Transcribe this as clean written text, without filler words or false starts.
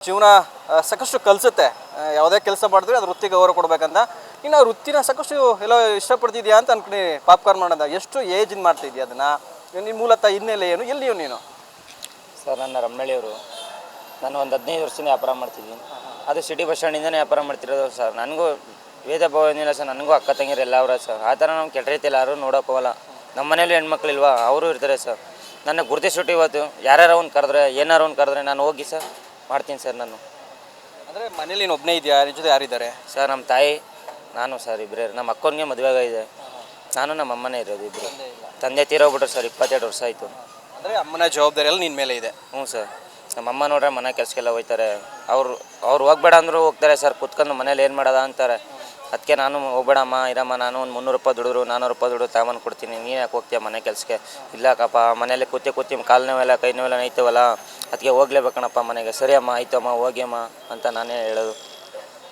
ಜೀವನ ಸಾಕಷ್ಟು ಕಲಿಸುತ್ತೆ. ಯಾವುದೇ ಕೆಲಸ ಮಾಡಿದ್ರೆ ಅದು ವೃತ್ತಿಗೆ ಗೌರವ ಕೊಡಬೇಕಂತ. ಇನ್ನು ಆ ವೃತ್ತಿನ ಸಾಕಷ್ಟು ಎಲ್ಲೋ ಇಷ್ಟಪಡ್ತಿದ್ಯಾ ಅಂತ ಅನ್ಕೊಂಡು ಪಾಪ್ಕಾರ್ನ್ ಮಾಡೋದ ಎಷ್ಟು ಏಜಿಂದ ಮಾಡ್ತಿದ್ಯಾ ಅದನ್ನು? ನಿಮ್ಮ ಮೂಲತಃ ಹಿನ್ನೆಲೆ ಏನು, ಎಲ್ಲಿಯೂ ನೀನು? ಸರ್ ನನ್ನ ರಮನಳ್ಳಿಯವರು. ನಾನು ಒಂದು 15 ವರ್ಷದಿಂದ ವ್ಯಾಪಾರ ಮಾಡ್ತಿದ್ದೀನಿ. ಅದು ಸಿಟಿ ಬಸ್ ಸ್ಟ್ಯಾಂಡಿಂದನೇ ವ್ಯಾಪಾರ ಮಾಡ್ತಿರೋದು ಸರ್. ನನಗೂ ಭೇದ ಭಾವ ಏನಿಲ್ಲ ಸರ್. ನನಗೂ ಅಕ್ಕ ತಂಗಿರು ಎಲ್ಲ ಅವರ ಸರ್. ಆ ಥರ ನಾವು ಕೆಟ್ಟ ರೀತಿಯಲ್ಲಿ ಯಾರೂ ನೋಡೋಕ್ಕೋಗಲ್ಲ. ನಮ್ಮ ಮನೇಲಿ ಹೆಣ್ಮಕ್ಳಿಲ್ವಾ, ಅವರು ಇರ್ತಾರೆ ಸರ್. ನನ್ನ ಗುರುತಿಸ್ಬಿಟ್ಟು ಇವತ್ತು ಯಾರ್ಯಾರೋ ಒಂದು ಕರೆದ್ರೆ ಏನಾರು ಒಂದು ಕರೆದ್ರೆ ನಾನು ಹೋಗಿ ಸರ್ ಮಾಡ್ತೀನಿ ಸರ್. ನಾನು ಅಂದರೆ ಮನೇಲಿ ನೀನು ಒಬ್ಬನೇ ಇದೆಯಾ, ನಿನ್ನ ಜೊತೆ ಯಾರಿದ್ದಾರೆ? ಸರ್ ನಮ್ಮ ತಾಯಿ ನಾನು ಸರ್ ಇಬ್ಬರೇ. ನಮ್ಮ ಅಕ್ಕನಿಗೆ ಮದುವೆ ಇದೆ. ನಾನು ನಮ್ಮ ಅಮ್ಮನೇ ಇರೋದು ಇಬ್ಬರು. ತಂದೆ ತೀರೋಗ್ಬಿಟ್ರು ಸರ್, 22 ವರ್ಷ ಆಯಿತು. ಅಂದರೆ ಅಮ್ಮನ ಜವಾಬ್ದಾರಿ ಎಲ್ಲ ನಿನ್ನ ಮೇಲೆ ಇದೆ? ಹ್ಞೂ ಸರ್. ನಮ್ಮ ಅಮ್ಮ ನೋಡ್ರೆ ಮನೆ ಕೆಲಸಕ್ಕೆಲ್ಲ ಹೋಗ್ತಾರೆ. ಅವ್ರು ಹೋಗ್ಬೇಡ ಅಂದರೂ ಹೋಗ್ತಾರೆ ಸರ್. ಕುತ್ಕೊಂಡು ಮನೇಲಿ ಏನು ಮಾಡೋದ ಅಂತಾರೆ. ಅದಕ್ಕೆ ನಾನು ಹೋಗ್ಬೇಡಮ್ಮ ಇರಮ್ಮ, ನಾನು ಒಂದು 300 ರೂಪಾಯಿ ದುಡಿದ್ರು 400 ರೂಪಾಯಿ ದುಡಿದು ತಗೊಂಬಂದು ಕೊಡ್ತೀನಿ, ನೀನು ಯಾಕೆ ಹೋಗ್ತೀಯ ಮನೆ ಕೆಲಸಕ್ಕೆ? ಇಲ್ಲಕ್ಕಪ್ಪ, ಮನೇಲಿ ಕೂತಿ ಕಾಲು ನೋವೆಲ್ಲ ಕೈ ನೋವೆಲ್ಲ ನೈತವಲ್ಲ, ಅದಕ್ಕೆ ಹೋಗ್ಲೇಬೇಕಣಪ್ಪ ಮನೆಗೆ. ಸರಿ ಅಮ್ಮ, ಆಯ್ತು ಅಮ್ಮ, ಹೋಗಿ ಅಮ್ಮ ಅಂತ ನಾನೇ ಹೇಳೋದು.